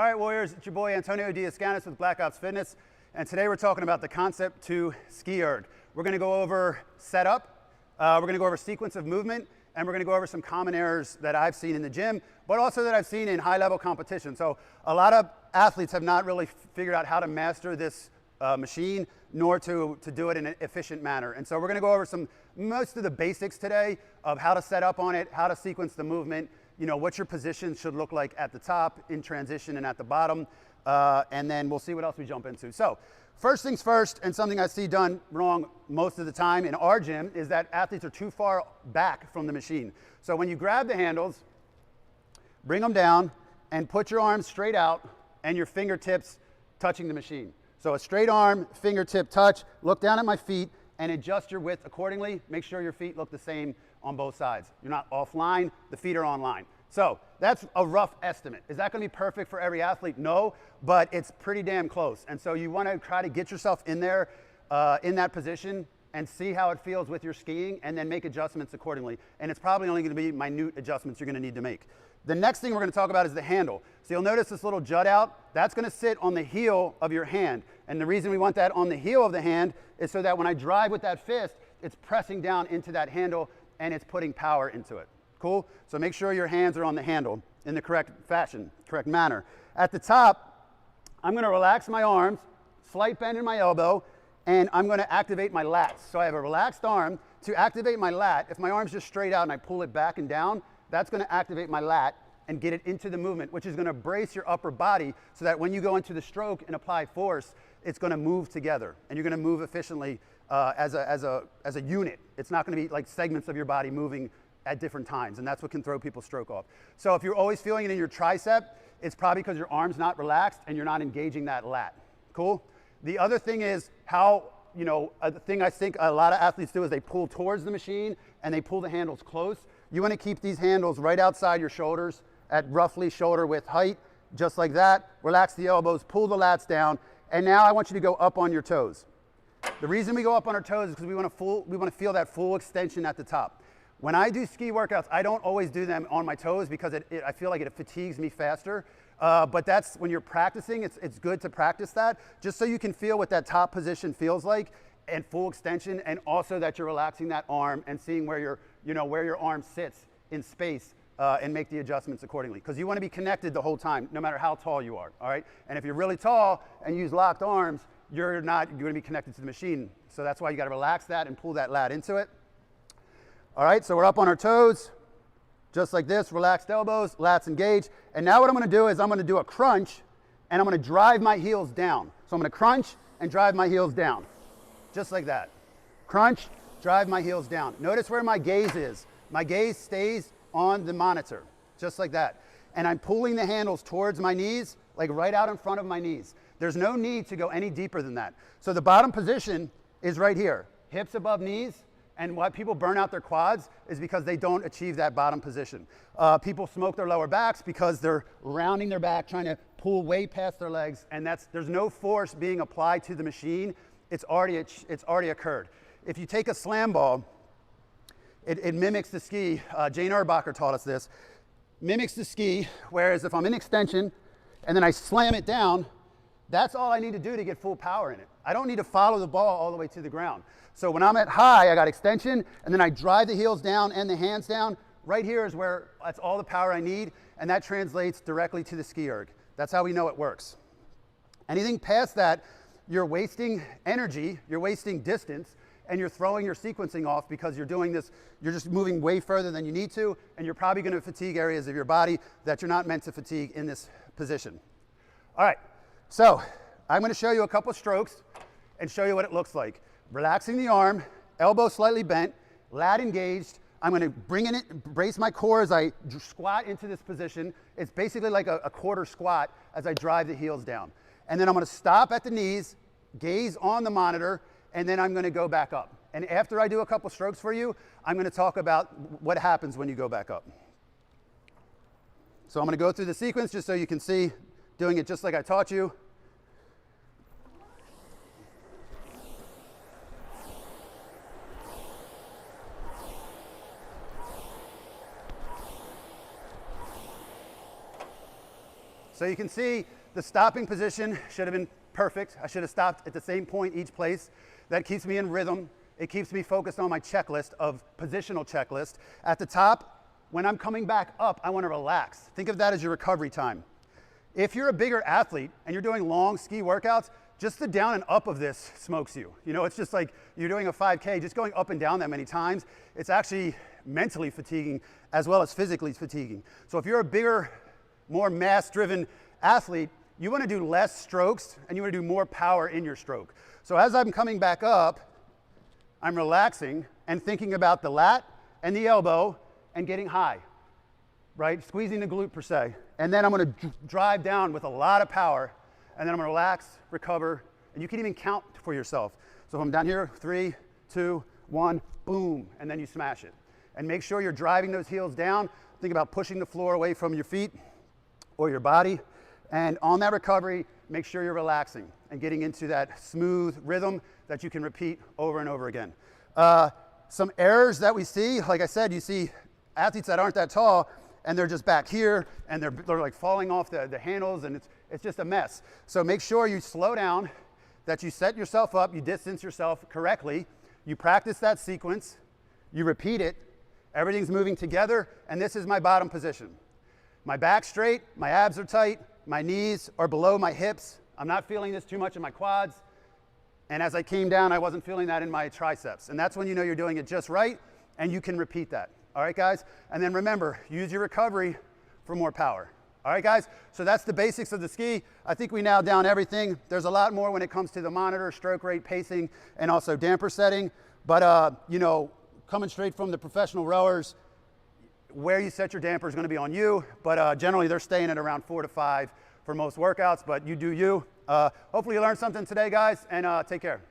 All right, Warriors, it's your boy Antonio Diaz-Ganis with BLKOPSFITNESS, and today we're talking about the Concept2 SkiErg. We're going to go over setup, we're going to go over sequence of movement, and we're going to go over some common errors that I've seen in the gym, but also that I've seen in high-level competition. So a lot of athletes have not really figured out how to master this machine, nor to do it in an efficient manner. And so we're going to go over most of the basics today of how to set up on it, how to sequence the movement, you know, what your position should look like at the top, in transition, and at the bottom. And then we'll see what else we jump into. So first things first, and something I see done wrong most of the time in our gym, is that athletes are too far back from the machine. So when you grab the handles, bring them down and put your arms straight out and your fingertips touching the machine. So a straight arm, fingertip touch, look down at my feet and adjust your width accordingly. Make sure your feet look the same on both sides. You're not offline, the feet are online. So that's a rough estimate. Is that going to be perfect for every athlete? No, but it's pretty damn close. And so you want to try to get yourself in there, in that position, and see how it feels with your skiing, and then make adjustments accordingly. And it's probably only going to be minute adjustments you're going to need to make. The next thing we're going to talk about is the handle. So you'll notice this little jut out, that's going to sit on the heel of your hand. And the reason we want that on the heel of the hand is so that when I drive with that fist, it's pressing down into that handle and it's putting power into it. Cool? So make sure your hands are on the handle in the correct fashion, correct manner. At the top, I'm going to relax my arms, slight bend in my elbow, and I'm going to activate my lats. So I have a relaxed arm. To activate my lat, if my arm's just straight out and I pull it back and down, that's going to activate my lat and get it into the movement, which is going to brace your upper body so that when you go into the stroke and apply force, it's going to move together and you're going to move efficiently as a unit. It's not going to be like segments of your body moving at different times, and that's what can throw people's stroke off. So if you're always feeling it in your tricep, it's probably because your arm's not relaxed and you're not engaging that lat. Cool? The other thing is how, you know, the thing I think a lot of athletes do is they pull towards the machine and they pull the handles close. You want to keep these handles right outside your shoulders at roughly shoulder width height, just like that. Relax the elbows, pull the lats down, and now I want you to go up on your toes. The reason we go up on our toes is because we want to feel that full extension at the top. When I do ski workouts, I don't always do them on my toes because I feel like it fatigues me faster. But that's when you're practicing, it's good to practice that just so you can feel what that top position feels like and full extension, and also that you're relaxing that arm and seeing where your arm sits in space and make the adjustments accordingly. Because you want to be connected the whole time, no matter how tall you are, all right? And if you're really tall and use locked arms, you're going to be connected to the machine. So that's why you got to relax that and pull that lat into it. All right, so we're up on our toes, just like this, relaxed elbows, lats engaged. And now what I'm going to do is I'm going to do a crunch, and I'm going to drive my heels down. So I'm going to crunch and drive my heels down, just like that. Crunch, drive my heels down. Notice where my gaze is. My gaze stays on the monitor, just like that. And I'm pulling the handles towards my knees, like right out in front of my knees. There's no need to go any deeper than that. So the bottom position is right here, hips above knees. And why people burn out their quads is because they don't achieve that bottom position. People smoke their lower backs because they're rounding their back, trying to pull way past their legs, and there's no force being applied to the machine. It's already occurred. If you take a slam ball, it mimics the ski. Jane Erbacher taught us this. Mimics the ski, whereas if I'm in extension and then I slam it down, that's all I need to do to get full power in it. I don't need to follow the ball all the way to the ground. So when I'm at high, I got extension, and then I drive the heels down and the hands down. Right here is where that's all the power I need, and that translates directly to the SkiErg. That's how we know it works. Anything past that, you're wasting energy, you're wasting distance, and you're throwing your sequencing off because you're doing this, you're just moving way further than you need to, and you're probably going to fatigue areas of your body that you're not meant to fatigue in this position. All right. So I'm going to show you a couple strokes and show you what it looks like. Relaxing the arm, elbow slightly bent, lat engaged. I'm going to brace my core as I squat into this position. It's basically like a quarter squat as I drive the heels down. And then I'm going to stop at the knees, gaze on the monitor, and then I'm going to go back up. And after I do a couple strokes for you, I'm going to talk about what happens when you go back up. So I'm going to go through the sequence just so you can see doing it just like I taught you. So you can see the stopping position should have been perfect. I should have stopped at the same point each place. That keeps me in rhythm. It keeps me focused on my checklist of positional checklist. At the top, when I'm coming back up, I want to relax. Think of that as your recovery time. If you're a bigger athlete and you're doing long ski workouts, just the down and up of this smokes you. You know, it's just like you're doing a 5K, just going up and down that many times, it's actually mentally fatiguing as well as physically fatiguing. So if you're a bigger, more mass-driven athlete, you want to do less strokes and you want to do more power in your stroke. So as I'm coming back up, I'm relaxing and thinking about the lat and the elbow and getting high, right? Squeezing the glute per se. And then I'm going to drive down with a lot of power, and then I'm going to relax, recover, and you can even count for yourself. So if I'm down here, 3, 2, 1, boom, and then you smash it. And make sure you're driving those heels down. Think about pushing the floor away from your feet or your body. And on that recovery, make sure you're relaxing and getting into that smooth rhythm that you can repeat over and over again. Some errors that we see, like I said, you see athletes that aren't that tall and they're just back here and they're like falling off the handles, and it's just a mess. So make sure you slow down, that you set yourself up, you distance yourself correctly, you practice that sequence, you repeat it, everything's moving together, and this is my bottom position. My back's straight, my abs are tight, my knees are below my hips. I'm not feeling this too much in my quads. And as I came down, I wasn't feeling that in my triceps. And that's when you know you're doing it just right, and you can repeat that. All right, guys? And then remember, use your recovery for more power. All right, guys? So that's the basics of the ski. I think we nailed down everything. There's a lot more when it comes to the monitor, stroke rate, pacing, and also damper setting. But, you know, coming straight from the professional rowers, where you set your damper is going to be on you. But generally, they're staying at around 4 to 5 for most workouts. But you do you. Hopefully you learned something today, guys, and take care.